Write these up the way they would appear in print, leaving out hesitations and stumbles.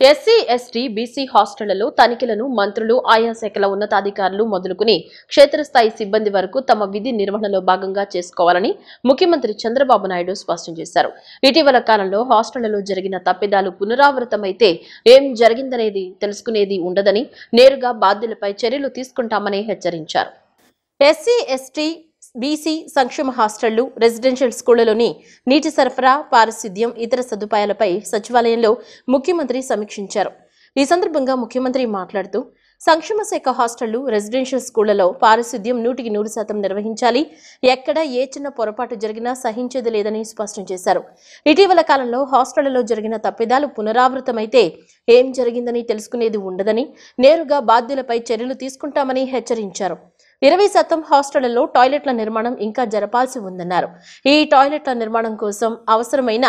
SC, ST, BC హాస్టళ్లలో తనిఖీలను మంత్రులు, ఆయా శాఖల ఉన్నతాధికారులు మొదలుకుని క్షేత్రస్థాయి సిబ్బంది వరకు తమ విధి నిర్వహణలో భాగంగా చేసుకోవాలని ముఖ్యమంత్రి చంద్రబాబు నాయుడు స్పష్టం చేశారు. ఇటీవల కాలంలో హాస్టళ్లలో జరిగిన తప్పిదాలు పునరావృతమైతే ఏం జరిగిందనేది తెలుసుకునేది ఉండదని, నేరుగా బాధ్యులపై చర్యలు తీసుకుంటామని హెచ్చరించారు. ఎస్సీ, ఎస్టీ, బీసీ సంక్షేమ హాస్టళ్లు, రెసిడెన్షియల్ స్కూళ్లలోని నీటి సరఫరా, పారిశుద్ధ్యం, ఇతర సదుపాయాలపై సచివాలయంలో ముఖ్యమంత్రి సమీక్షించారు. ఈ సందర్భంగా ముఖ్యమంత్రి మాట్లాడుతూ, సంక్షేమ శాఖ హాస్టళ్లు, రెసిడెన్షియల్ స్కూళ్లలో పారిశుద్ధ్యం 100% నిర్వహించాలి. ఎక్కడ ఏ చిన్న పొరపాటు జరిగినా సహించేది లేదని స్పష్టం చేశారు. ఇటీవల కాలంలో హాస్టళ్లలో జరిగిన తప్పిదాలు పునరావృతమైతే ఏం జరిగిందని తెలుసుకునేది ఉండదని, నేరుగా బాధ్యులపై చర్యలు తీసుకుంటామని హెచ్చరించారు. 20% హాస్టళ్లలో టాయిలెట్ల నిర్మాణం ఇంకా జరపాల్సి ఉందన్నారు. ఈ టాయిలెట్ల నిర్మాణం కోసం అవసరమైన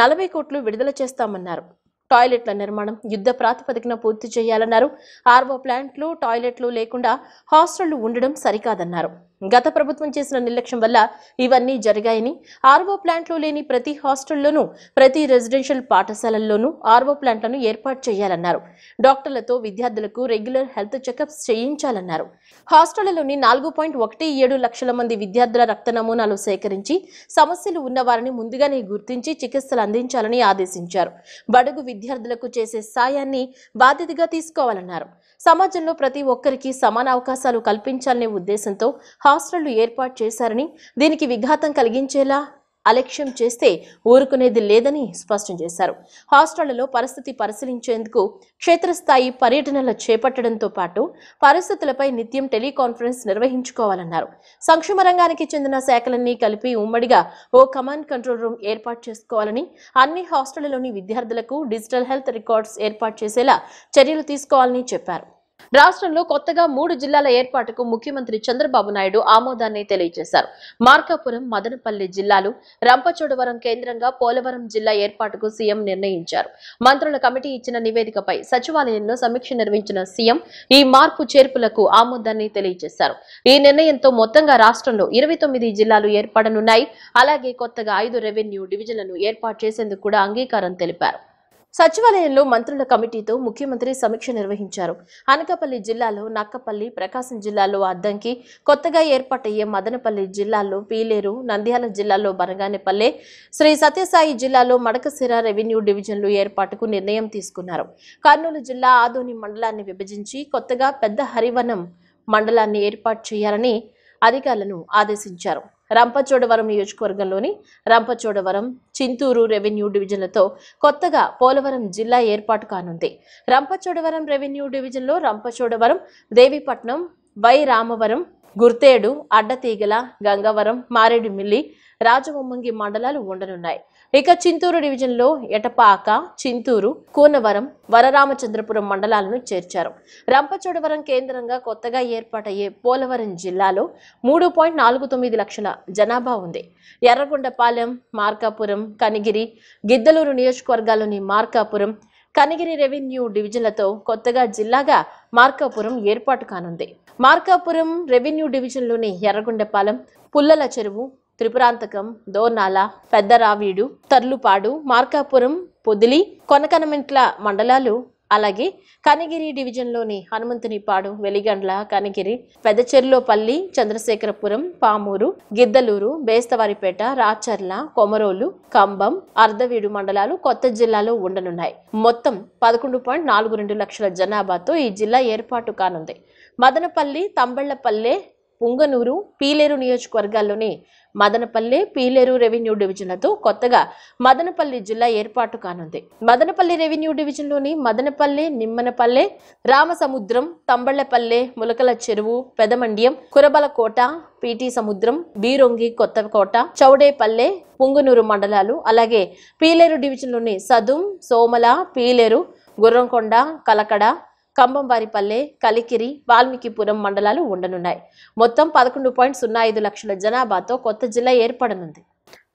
40 కోట్లు విడుదల చేస్తామన్నారు. టాయిలెట్ల నిర్మాణం యుద్ధ ప్రాతిపదికన పూర్తి చేయాలన్నారు. ఆర్వో ప్లాంట్లు, టాయిలెట్లు లేకుండా హాస్టళ్లు ఉండడం సరికాదన్నారు. గత ప్రభుత్వం చేసిన నిర్లక్ష్యం వల్ల ఇవన్నీ జరిగాయని, ఆర్వో ప్లాంట్లు లేని ప్రతి హాస్టల్లోనూ, ప్రతి రెసిడెన్షియల్ పాఠశాలల్లోనూ ఆర్వో ప్లాంట్లను ఏర్పాటు చేయాలన్నారు. డాక్టర్లతో విద్యార్థులకు రెగ్యులర్ హెల్త్ చెకప్స్ చేయించాలన్నారు. హాస్టళ్లలోని 4.17 లక్షల మంది విద్యార్థుల రక్త నమూనాలు సేకరించి సమస్యలు ఉన్నవారిని ముందుగానే గుర్తించి చికిత్సలు అందించాలని ఆదేశించారు. బడుగు విద్యార్థులకు చేసే సాయాన్ని బాధ్యతగా తీసుకోవాలన్నారు. సమాజంలో ప్రతి ఒక్కరికి సమాన అవకాశాలు కల్పించాలనే ఉద్దేశంతో హాస్టళ్లు ఏర్పాటు చేశారని, దీనికి విఘాతం కలిగించేలా అలక్ష్యం చేస్తే ఊరుకునేది లేదని స్పష్టం చేశారు. హాస్టళ్లలో పరిస్థితి పరిశీలించేందుకు క్షేత్రస్థాయి పర్యటనలు చేపట్టడంతో పాటు పరిస్థితులపై నిత్యం టెలికాన్ఫరెన్స్ నిర్వహించుకోవాలన్నారు. సంక్షేమ రంగానికి చెందిన శాఖలన్నీ కలిపి ఉమ్మడిగా ఓ కమాండ్ కంట్రోల్ రూమ్ ఏర్పాటు చేసుకోవాలని, అన్ని హాస్టళ్లలోని విద్యార్థులకు డిజిటల్ హెల్త్ రికార్డ్స్ ఏర్పాటు చేసేలా చర్యలు తీసుకోవాలని చెప్పారు. రాష్ట్రంలో కొత్తగా 3 జిల్లాల ఏర్పాటుకు ముఖ్యమంత్రి చంద్రబాబు నాయుడు ఆమోదాన్ని తెలియజేశారు. మార్కాపురం, మదనపల్లి జిల్లాలు, రంపచోడవరం కేంద్రంగా పోలవరం జిల్లా ఏర్పాటుకు సీఎం నిర్ణయించారు. మంత్రుల కమిటీ ఇచ్చిన నివేదికపై సచివాలయంలో సమీక్ష నిర్వహించిన సీఎం ఈ మార్పు చేర్పులకు ఆమోదాన్ని తెలియజేశారు. ఈ నిర్ణయంతో మొత్తంగా రాష్ట్రంలో 29 జిల్లాలు ఏర్పడనున్నాయి. అలాగే కొత్తగా 5 రెవెన్యూ డివిజన్లను ఏర్పాటు చేసేందుకు కూడా అంగీకారం తెలిపారు. సచివాలయంలో మంత్రుల కమిటీతో ముఖ్యమంత్రి సమీక్ష నిర్వహించారు. అనకాపల్లి జిల్లాలో నక్కపల్లి, ప్రకాశం జిల్లాలో అద్దంకి, కొత్తగా ఏర్పాటయ్యే మదనపల్లి జిల్లాలో పీలేరు, నంద్యాల జిల్లాలో బనగానేపల్లె, శ్రీ సత్యసాయి జిల్లాలో మడకశిర రెవెన్యూ డివిజన్లు ఏర్పాటుకు నిర్ణయం తీసుకున్నారు. కర్నూలు జిల్లా ఆదోని మండలాన్ని విభజించి కొత్తగా పెద్ద హరివనం మండలాన్ని ఏర్పాటు చేయాలని అధికారులను ఆదేశించారు. రంపచోడవరం నియోజకవర్గంలోని రంపచోడవరం, చింతూరు రెవెన్యూ డివిజన్లతో కొత్తగా పోలవరం జిల్లా ఏర్పాటు కానుంది. రంపచోడవరం రెవెన్యూ డివిజన్లో రంపచోడవరం, దేవీపట్నం, వై రామవరం, గుర్తేడు, అడ్డతీగల, గంగవరం, మారేడుమిల్లి, రాజవొమ్మంగి మండలాలు ఉండనున్నాయి. ఇక చింతూరు డివిజన్లో ఎటపాక, చింతూరు, కూనవరం, వరరామచంద్రపురం మండలాలను చేర్చారు. రంపచోడవరం కేంద్రంగా కొత్తగా ఏర్పాటయ్యే పోలవరం జిల్లాలో 3.49 లక్షల జనాభా ఉంది. ఎర్రగొండపాలెం, మార్కాపురం, కనిగిరి, గిద్దలూరు నియోజకవర్గాల్లోని మార్కాపురం, కనిగిరి రెవెన్యూ డివిజన్లతో కొత్తగా జిల్లాగా మార్కాపురం ఏర్పాటు కానుంది. మార్కాపురం రెవెన్యూ డివిజన్లోని ఎర్రగొండపాలెం, పుల్లల చెరువు, త్రిపురాంతకం, దోర్నాల, పెద్దరావీడు, తర్లుపాడు, మార్కాపురం, పొదిలి, కొనకనమెంట్ల మండలాలు, అలాగే కనిగిరి డివిజన్లోని హనుమంతునిపాడు, వెలిగండ్ల, కనిగిరి, పెదచెర్లోపల్లి, చంద్రశేఖరపురం, పామూరు, గిద్దలూరు, బేస్తవారిపేట, రాచర్ల, కొమరోలు, కంబం, అర్ధవీడు మండలాలు కొత్త జిల్లాలో ఉండనున్నాయి. మొత్తం 11.42 లక్షల జనాభాతో ఈ జిల్లా ఏర్పాటు కానుంది. మదనపల్లి, తంబళ్లపల్లె, పుంగనూరు, పీలేరు నియోజకవర్గాల్లోని మదనపల్లె, పీలేరు రెవెన్యూ డివిజన్లతో కొత్తగా మదనపల్లి జిల్లా ఏర్పాటు కానుంది. మదనపల్లి రెవెన్యూ డివిజన్లోని మదనపల్లె, నిమ్మనపల్లె, రామసముద్రం, తంబళ్లపల్లె, ములకల చెరువు, పెదమండ్యం, కురబలకోట, పీటీ సముద్రం, బీరొంగి, కొత్తకోట, చౌడేపల్లె, పుంగనూరు మండలాలు, అలాగే పీలేరు డివిజన్లోని సదుం, సోమల, పీలేరు, గుర్రంకొండ, కలకడ, కంబంవారిపల్లె, కలికిరి, వాల్మీకిపురం మండలాలు ఉండనున్నాయి. మొత్తం 11.05 లక్షల జనాభాతో కొత్త జిల్లా ఏర్పడనుంది.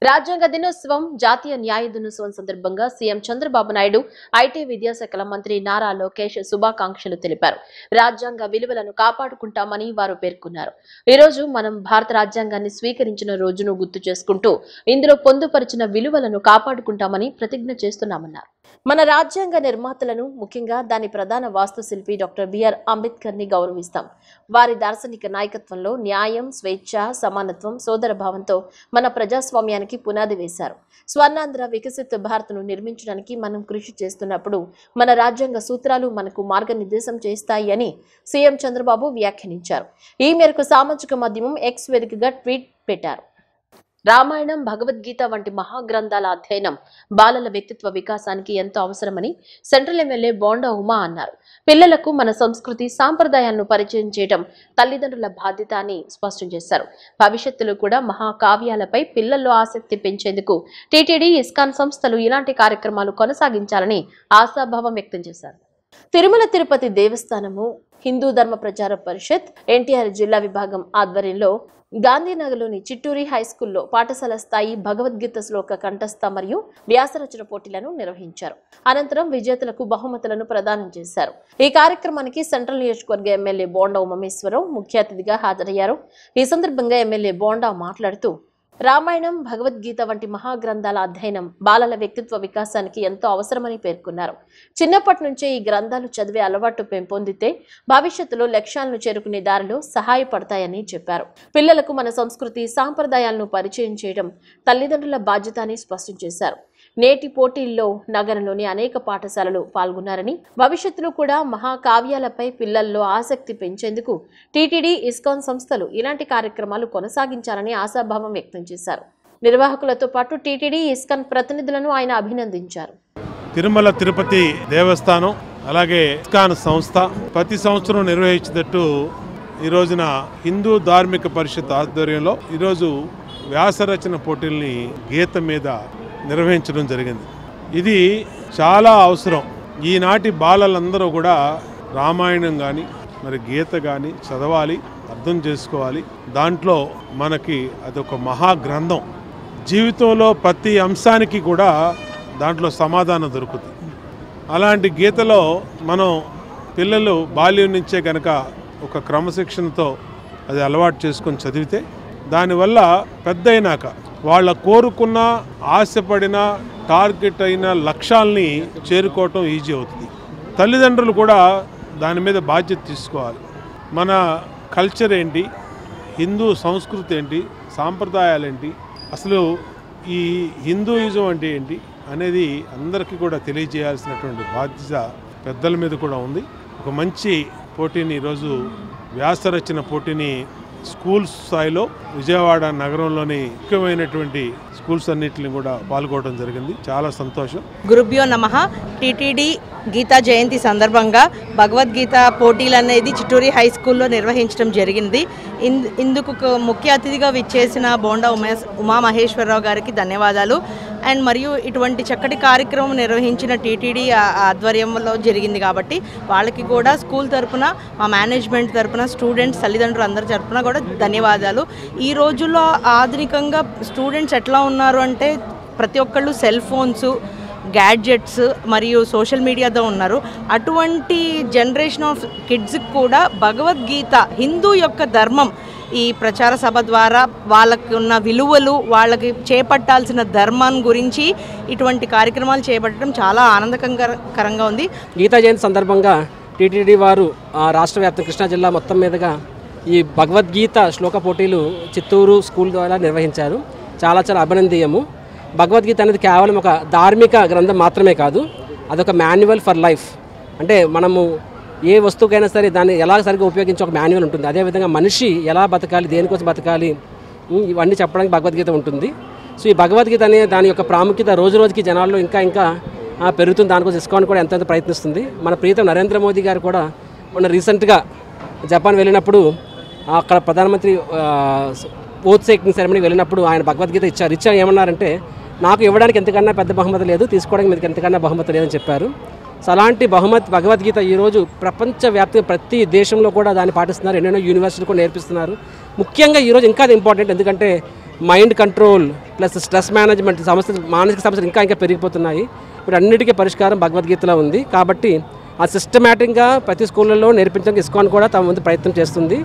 రాజ్యాంగ దినోత్సవం, జాతీయ న్యాయ దినోత్సవం సందర్భంగా సీఎం చంద్రబాబు నాయుడు, ఐటీ విద్యాశాఖల మంత్రి నారా లోకేష్ శుభాకాంక్షలు తెలిపారు. రాజ్యాంగ విలువలను కాపాడుకుంటామని వారు పేర్కొన్నారు. ఈ రోజు మనం భారత రాజ్యాంగాన్ని స్వీకరించిన రోజును గుర్తు చేసుకుంటూ ఇందులో పొందుపరిచిన విలువలను కాపాడుకుంటామని ప్రతిజ్ఞ చేస్తున్నామన్నారు. మన రాజ్యాంగ నిర్మాతలను, ముఖ్యంగా దాని ప్రధాన వాస్తుశిల్పి డాక్టర్ బిఆర్ అంబేద్కర్ ని గౌరవిస్తాం. వారి దార్శనిక నాయకత్వంలో న్యాయం, స్వేచ్ఛ, సమానత్వం, సోదరభావంతో మన ప్రజాస్వామ్యానికి పునాది వేశారు. స్వర్ణాంధ్ర వికసిత భారత్ను నిర్మించడానికి మనం కృషి చేస్తున్నప్పుడు మన రాజ్యాంగ సూత్రాలు మనకు మార్గనిర్దేశం చేస్తాయి అని సీఎం చంద్రబాబు వ్యాఖ్యానించారు. ఈ మేరకు సామాజిక మాధ్యమం ఎక్స్ వేదికగా ట్వీట్ పెట్టారు. రామాయణం, భగవద్గీత వంటి మహాగ్రంథాల అధ్యయనం బాలల వ్యక్తిత్వ వికాసానికి ఎంతో అవసరమని సెంట్రల్ ఎమ్మెల్యే బోండా ఉమా అన్నారు. పిల్లలకు మన సంస్కృతి, సాంప్రదాయాలను పరిచయం చేయడం తల్లిదండ్రుల బాధ్యత అని స్పష్టం చేశారు. భవిష్యత్తులో కూడా మహాకావ్యాలపై పిల్లల్లో ఆసక్తి పెంచేందుకు టీటీడీ, ఇస్కాన్ సంస్థలు ఇలాంటి కార్యక్రమాలు కొనసాగించాలని ఆశాభావం వ్యక్తం చేశారు. తిరుమల తిరుపతి దేవస్థానము, హిందూ ధర్మ ప్రచార పరిషత్, ఎన్టీఆర్ జిల్లా విభాగం ఆధ్వర్యంలో గాంధీనగర్లోని చిట్టూరి హైస్కూల్లో పాఠశాల స్థాయి భగవద్గీత శ్లోక కంఠస్థ మరియు వ్యాసరచన పోటీలను నిర్వహించారు. అనంతరం విజేతలకు బహుమతులను ప్రదానం చేశారు. ఈ కార్యక్రమానికి సెంట్రల్ నియోజకవర్గ ఎమ్మెల్యే బోండా ఉమామేశ్వరరావు ముఖ్య అతిథిగా హాజరయ్యారు. ఈ సందర్భంగా ఎమ్మెల్యే బోండా మాట్లాడుతూ, రామాయణం, భగవద్గీత వంటి మహాగ్రంథాల అధ్యయనం బాలల వ్యక్తిత్వ వికాసానికి ఎంతో అవసరమని పేర్కొన్నారు. చిన్నప్పటి నుంచే ఈ గ్రంథాలు చదివే అలవాటు పెంపొందితే భవిష్యత్తులో లక్ష్యాలను చేరుకునే దారిలో సహాయపడతాయని చెప్పారు. పిల్లలకు మన సంస్కృతి, సాంప్రదాయాలను పరిచయం చేయడం తల్లిదండ్రుల బాధ్యత అని స్పష్టం చేశారు. నేటి పోటీల్లో నగరంలోని అనేక పాఠశాలలు పాల్గొన్నారని, భవిష్యత్తులో కూడా మహాకావ్యాలపై పిల్లల్లో ఆసక్తి పెంచేందుకు టీటీడీ, ఇస్కాన్ సంస్థలు ఇలాంటి కార్యక్రమాలు కొనసాగించాలని ఆశాభావం వ్యక్తం చేశారు. నిర్వాహకులతో పాటు టీటీడీ, ఇస్కాన్ ప్రతినిధులను ఆయన అభినందించారు. తిరుమల తిరుపతి దేవస్థానం, అలాగే ఇస్కాన్ సంస్థ ప్రతి సంవత్సరం నిర్వహించేటట్టు ఈ రోజున హిందూ ధార్మిక పరిషత్ ఆధ్వర్యంలో ఈరోజు వ్యాసరచన పోటీల్ని గీత మీద నిర్వహించడం జరిగింది. ఇది చాలా అవసరం. ఈనాటి బాలలందరూ కూడా రామాయణం కానీ, మరి గీత కానీ చదవాలి, అర్థం చేసుకోవాలి. దాంట్లో మనకి అదొక మహాగ్రంథం. జీవితంలో ప్రతి అంశానికి కూడా దాంట్లో సమాధానం దొరుకుతుంది. అలాంటి గీతలో మనం పిల్లలు బాల్యం నుంచే కనుక ఒక క్రమశిక్షణతో అది అలవాటు చేసుకొని చదివితే దానివల్ల పెద్ద అయినాక వాళ్ళ కోరుకున్న, ఆశపడిన, టార్గెట్ అయిన లక్ష్యాల్ని చేరుకోవటం ఈజీ అవుతుంది. తల్లిదండ్రులు కూడా దాని మీద బాధ్యత తీసుకోవాలి. మన కల్చర్ ఏంటి, హిందూ సంస్కృతి ఏంటి, సాంప్రదాయాలు ఏంటి, అసలు ఈ హిందూయిజం అంటే ఏంటి అనేది అందరికీ కూడా తెలియజేయాల్సినటువంటి బాధ్యత పెద్దల మీద కూడా ఉంది. ఒక మంచి పోటీని ఈరోజు వ్యాసరచన పోటీని స్కూల్స్ స్థాయిలో విజయవాడ నగరంలోని ముఖ్యమైనటువంటి స్కూల్స్ అన్నింటిని కూడా పాల్గొనడం జరిగింది. చాలా సంతోషం. గురుభ్యో నమః. టీటీడీ గీతా జయంతి సందర్భంగా భగవద్గీత పోటీలు అనేది చిట్టూరి హై స్కూల్లో నిర్వహించడం జరిగింది. ఇందుకు ముఖ్య అతిథిగా విచ్చేసిన బోండా ఉమామహేశ్వరరావు గారికి ధన్యవాదాలు. అండ్ మరియు ఇటువంటి చక్కటి కార్యక్రమం నిర్వహించిన టీటీడీ ఆధ్వర్యంలో జరిగింది కాబట్టి వాళ్ళకి కూడా స్కూల్ తరపున, మా మేనేజ్మెంట్ తరపున, స్టూడెంట్స్, తల్లిదండ్రులు అందరి తరపున కూడా ధన్యవాదాలు. ఈ రోజుల్లో ఆధునికంగా స్టూడెంట్స్ ఎట్లా ఉన్నారు అంటే ప్రతి ఒక్కళ్ళు సెల్ ఫోన్స్, గ్యాడ్జెట్స్ మరియు సోషల్ మీడియాతో ఉన్నారు. అటువంటి జనరేషన్ ఆఫ్ కిడ్స్కి కూడా భగవద్గీత, హిందూ యొక్క ధర్మం, ఈ ప్రచార సభ ద్వారా వాళ్ళకి ఉన్న విలువలు, వాళ్ళకి చేపట్టాల్సిన ధర్మం గురించి ఇటువంటి కార్యక్రమాలు చేపట్టడం చాలా ఆనందకరంగా ఉంది. గీతా జయంతి సందర్భంగా టీటీడీ వారు రాష్ట్ర వ్యాప్తంగా కృష్ణా జిల్లా మొత్తం మీదుగా ఈ భగవద్గీత శ్లోక పోటీలు చిత్తూరు స్కూల్ ద్వారా నిర్వహించారు. చాలా అభినందనీయము. భగవద్గీత అనేది కేవలం ఒక ధార్మిక గ్రంథం మాత్రమే కాదు, అదొక మాన్యువల్ ఫర్ లైఫ్. అంటే మనము ఏ వస్తువుకైనా సరే దాన్ని ఎలా సరిగ్గా ఉపయోగించే ఒక మాన్యువల్ ఉంటుంది. అదేవిధంగా మనిషి ఎలా బతకాలి, దేనికోసం బతకాలి, ఇవన్నీ చెప్పడానికి భగవద్గీత ఉంటుంది. సో ఈ భగవద్గీత అనే దాని యొక్క ప్రాముఖ్యత రోజు రోజుకి జనాల్లో ఇంకా పెరుగుతుంది. దానికోసం ఇస్కాన్ కూడా ఎంతో ప్రయత్నిస్తుంది. మన ప్రీతం నరేంద్ర మోదీ గారు కూడా మొన్న రీసెంట్గా జపాన్ వెళ్ళినప్పుడు అక్కడ ప్రధానమంత్రి ఓత్ టేకింగ్ సెరమనీకి వెళ్ళినప్పుడు ఆయన భగవద్గీత ఇచ్చారు. ఏమన్నారంటే, నాకు ఇవ్వడానికి ఎంతకన్నా పెద్ద బహుమతి లేదు, తీసుకోవడానికి మీకు ఎంతకన్నా బహుమతి లేదని చెప్పారు. సో అలాంటి భగవద్గీత ఈరోజు ప్రపంచవ్యాప్తంగా ప్రతి దేశంలో కూడా దాన్ని పాటిస్తున్నారు. ఎన్నెన్నో యూనివర్సిటీలు కూడా నేర్పిస్తున్నారు. ముఖ్యంగా ఈరోజు ఇంకా అది ఇంపార్టెంట్, ఎందుకంటే mind control plus stress management సమస్యలు, మానసిక సమస్యలు ఇంకా పెరిగిపోతున్నాయి. ఇప్పుడు అన్నిటికీ పరిష్కారం భగవద్గీతలో ఉంది. కాబట్టి ఆ సిస్టమేటిక్గా ప్రతి స్కూళ్ళలో నేర్పించడానికి ఇస్కాన్ కూడా తమ ముందు ప్రయత్నం చేస్తుంది.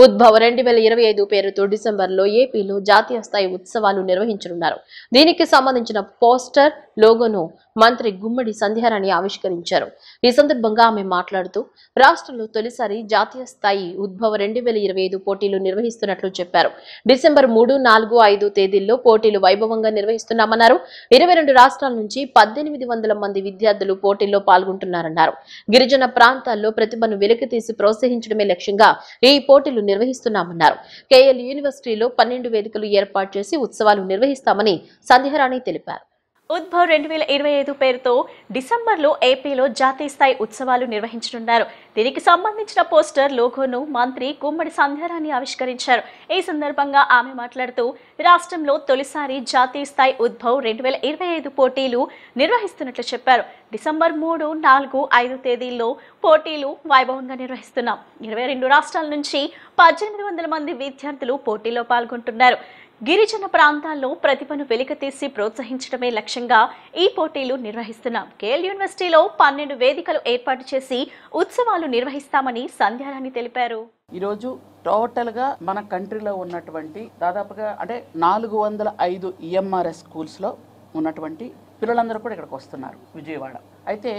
ఉద్భవ్ 2025 పేరుతో డిసెంబర్లో ఏపీలో జాతీయ స్థాయి ఉత్సవాలు నిర్వహించనున్నారు. దీనికి సంబంధించిన పోస్టర్, లోగోను మంత్రి గుమ్మడి సంధ్యారాణి ఆవిష్కరించారు. ఈ సందర్భంగా ఆమె మాట్లాడుతూ రాష్ట్రంలో తొలిసారి జాతీయ స్థాయి ఉద్భవ్ 2025 పోటీలు నిర్వహిస్తున్నట్లు చెప్పారు. డిసెంబర్ 3, 4, 5 తేదీల్లో పోటీలు వైభవంగా నిర్వహిస్తున్నామన్నారు. 22 రాష్ట్రాల నుంచి 1800 మంది విద్యార్థులు పోటీల్లో పాల్గొంటున్నారన్నారు. గిరిజన ప్రాంతాల్లో ప్రతిభను వెలికితీసి ప్రోత్సహించడమే లక్ష్యంగా ఈ పోటీలు నిర్వహిస్తున్నామన్నారు. కేఎల్ యూనివర్సిటీలో 12 వేదికలు ఏర్పాటు చేసి ఉత్సవాలు నిర్వహిస్తామని సంధ్యారాణి తెలిపారు. ఉద్భవ్ 2025 పేరుతో డిసెంబర్లో ఏపీలో జాతీయ స్థాయి ఉత్సవాలు నిర్వహించనున్నారు. దీనికి సంబంధించిన పోస్టర్, లోగోను మంత్రి గుమ్మడి సంధ్యారాణి ఆవిష్కరించారు. ఈ సందర్భంగా ఆమె మాట్లాడుతూ రాష్ట్రంలో తొలిసారి జాతీయ స్థాయి ఉద్భవ్ 2025 పోటీలు నిర్వహిస్తున్నట్లు చెప్పారు. డిసెంబర్ 3, 4, 5 తేదీల్లో పోటీలు వైభవంగా నిర్వహిస్తున్నాం. 22 రాష్ట్రాల నుంచి 1800 మంది విద్యార్థులు పోటీలో పాల్గొంటున్నారు. గిరిజన ప్రాంతాల్లో ప్రతిభను వెలికితీసి ప్రోత్సహించడమే లక్ష్యంగా ఈ పోటీలు నిర్వహిస్తున్నాం. కేఎల్ యూనివర్సిటీలో 12 వేదికలు ఏర్పాటు చేసి ఉత్సవాలు నిర్వహిస్తామని సంధ్యారాణి తెలిపారు. ఈరోజు టోటల్గా మన కంట్రీలో ఉన్నటువంటి దాదాపుగా అంటే 405 EMRS స్కూల్స్లో ఉన్నటువంటి పిల్లలందరూ కూడా ఇక్కడికి వస్తున్నారు, విజయవాడ. అయితే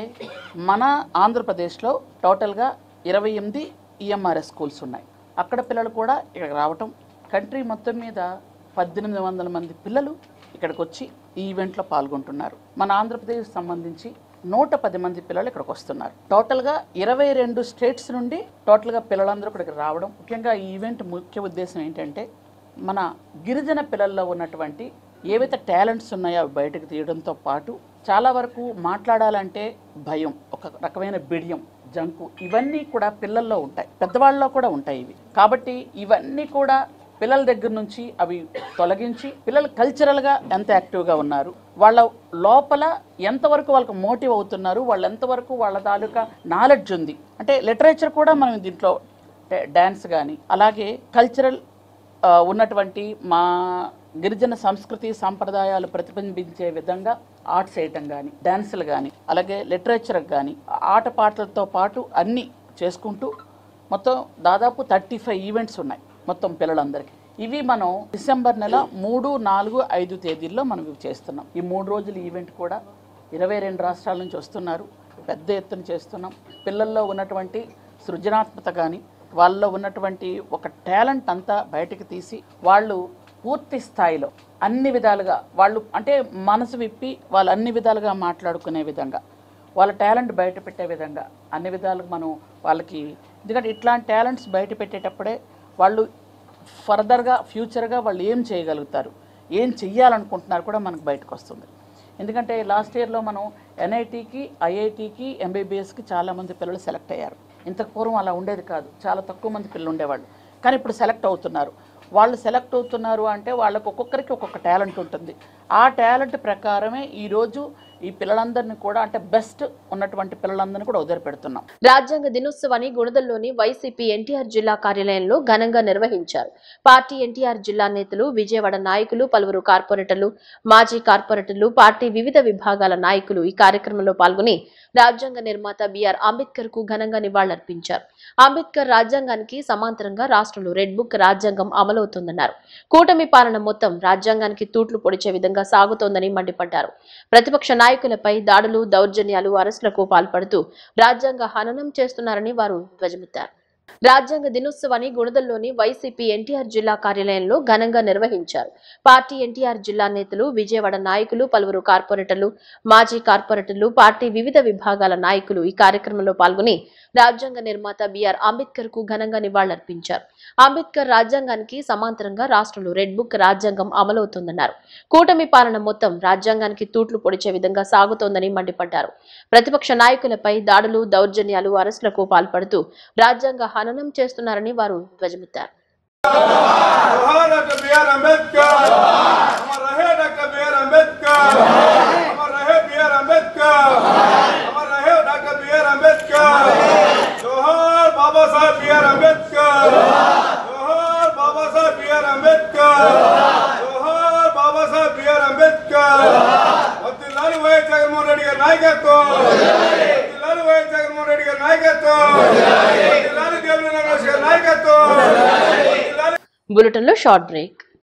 మన ఆంధ్రప్రదేశ్లో టోటల్గా 28 EMRS స్కూల్స్ ఉన్నాయి. అక్కడ పిల్లలు కూడా ఇక్కడికి రావటం, కంట్రీ మొత్తం మీద 1800 మంది పిల్లలు ఇక్కడికి వచ్చి ఈ ఈవెంట్లో పాల్గొంటున్నారు. మన ఆంధ్రప్రదేశ్ సంబంధించి 110 మంది పిల్లలు ఇక్కడికి వస్తున్నారు. టోటల్గా 22 స్టేట్స్ నుండి టోటల్గా పిల్లలందరూ ఇక్కడికి రావడం. ముఖ్యంగా ఈ ఈవెంట్ ముఖ్య ఉద్దేశం ఏంటంటే మన గిరిజన పిల్లల్లో ఉన్నటువంటి ఏవైతే టాలెంట్స్ ఉన్నాయో అవి బయటకు తీయడంతో పాటు చాలా వరకు మాట్లాడాలంటే భయం, ఒక రకమైన బిడియం, జంకు, ఇవన్నీ కూడా పిల్లల్లో ఉంటాయి, పెద్దవాళ్ళలో కూడా ఉంటాయి ఇవి. కాబట్టి ఇవన్నీ కూడా పిల్లల దగ్గర నుంచి అవి తొలగించి పిల్లలు కల్చరల్గా ఎంత యాక్టివ్గా ఉన్నారు, వాళ్ళ లోపల ఎంతవరకు వాళ్ళకి మోటివ్ అవుతున్నారు, వాళ్ళు ఎంతవరకు వాళ్ళ తాలూకా నాలెడ్జ్ ఉంది. అంటే లిటరేచర్ కూడా మనం దీంట్లో డ్యాన్స్ కానీ అలాగే కల్చరల్ ఉన్నటువంటి మా గిరిజన సంస్కృతి సంప్రదాయాలు ప్రతిబింబించే విధంగా ఆర్ట్స్ వేయటం కానీ, డ్యాన్సులు కానీ, అలాగే లిటరేచర్ కానీ, ఆటపాటలతో పాటు అన్నీ చేసుకుంటూ మొత్తం దాదాపు 35 ఈవెంట్స్ ఉన్నాయి మొత్తం పిల్లలందరికీ. ఇవి మనం డిసెంబర్ నెల 3, 4, 5 తేదీల్లో మనం ఇవి చేస్తున్నాం. ఈ 3 రోజుల ఈవెంట్ కూడా 22 రాష్ట్రాల నుంచి వస్తున్నారు, పెద్ద ఎత్తున చేస్తున్నాం. పిల్లల్లో ఉన్నటువంటి సృజనాత్మకత కానీ వాళ్ళలో ఉన్నటువంటి ఒక టాలెంట్ అంతా బయటకు తీసి వాళ్ళు పూర్తి స్థాయిలో అన్ని విధాలుగా వాళ్ళు అంటే మనసు విప్పి వాళ్ళు అన్ని విధాలుగా మాట్లాడుకునే విధంగా, వాళ్ళ టాలెంట్ బయట పెట్టే విధంగా అన్ని విధాలుగా మనం వాళ్ళకి, ఎందుకంటే ఇట్లాంటి టాలెంట్స్ బయట పెట్టేటప్పుడే వాళ్ళు ఫర్దర్గా ఫ్యూచర్గా వాళ్ళు ఏం చేయగలుగుతారు, ఏం చెయ్యాలనుకుంటున్నారు కూడా మనకు బయటకు వస్తుంది. ఎందుకంటే లాస్ట్ ఇయర్లో మనం NITకి, IITకి, MBBSకి చాలామంది పిల్లలు సెలెక్ట్ అయ్యారు. ఇంతకు పూర్వం అలా ఉండేది కాదు, చాలా తక్కువ మంది పిల్లలు ఉండేవాళ్ళు. కానీ ఇప్పుడు సెలెక్ట్ అవుతున్నారు. వాళ్ళు సెలెక్ట్ అవుతున్నారు అంటే వాళ్ళకు ఒక్కొక్కరికి ఒక్కొక్క టాలెంట్ ఉంటుంది. ఆ టాలెంట్ ప్రకారమే ఈరోజు ఈ పిల్లలందరినీ కూడా అంటే బెస్ట్ ఉన్నటువంటి పిల్లలందరినీ కూడా వదిలిపెడుతున్నాం. రాజ్యాంగ దినోత్సవాన్ని గుణదల్లోని వైసీపీ ఎన్టీఆర్ జిల్లా కార్యాలయంలో ఘనంగా నిర్వహించారు. పార్టీ ఎన్టీఆర్ జిల్లా నేతలు, విజయవాడ నాయకులు, పలువురు కార్పొరేటర్లు, మాజీ కార్పొరేటర్లు, పార్టీ వివిధ విభాగాల నాయకులు ఈ కార్యక్రమంలో పాల్గొని రాజ్యాంగ నిర్మాత బిఆర్ అంబేద్కర్ కు ఘనంగా నివాళులర్పించారు. అంబేద్కర్ రాజ్యాంగానికి సమాంతరంగా రాష్ట్రంలో రెడ్ బుక్ రాజ్యాంగం అమలవుతోందన్నారు. కూటమి పాలన మొత్తం రాజ్యాంగానికి తూట్లు పొడిచే విధంగా సాగుతోందని మండిపడ్డారు. ప్రతిపక్ష నాయకులపై దాడులు, దౌర్జన్యాలు, అరెస్టులకు పాల్పడుతూ రాజ్యాంగ హననం చేస్తున్నారని వారు ధ్వజమెత్తారు. రాజ్యాంగ దినోత్సవాన్ని గుణదల్లోని వైసీపీ ఎన్టీఆర్ జిల్లా కార్యాలయంలో ఘనంగా నిర్వహించారు. పార్టీ ఎన్టీఆర్ జిల్లా నేతలు, విజయవాడ నాయకులు, పలువురు కార్పొరేటర్లు, మాజీ కార్పొరేటర్లు, పార్టీ వివిధ విభాగాల నాయకులు ఈ కార్యక్రమంలో పాల్గొని రాజ్యాంగ నిర్మాత బిఆర్ అంబేద్కర్ కు ఘనంగా నివాళులర్పించారు. అంబేద్కర్ రాజ్యాంగానికి సమాంతరంగా రాష్ట్రంలో రెడ్ బుక్ రాజ్యాంగం అమలవుతోందన్నారు. కూటమి పాలన మొత్తం రాజ్యాంగానికి తూట్లు పొడిచే విధంగా సాగుతోందని మండిపడ్డారు. ప్రతిపక్ష నాయకులపై దాడులు, దౌర్జన్యాలు, అరెస్టులకు పాల్పడుతూ రాజ్యాంగ హననం చేస్తున్నారని వారు ధ్వజమెత్తారు. बाबा साहब बी आर अम्बेडकर, जोहार వర్ధిల్లాలి వైఎస్ జగన్మోహన్ రెడ్డి గారి నాయకత్వం. వర్ధిల్లాలి వైఎస్ జగన్మోహన్ రెడ్డి గారి నాయకత్వం. వర్ధిల్లాలి దేవుని నరేష్ గారి నాయకత్వం. బులెటిన్లో షార్ట్ బ్రేక్.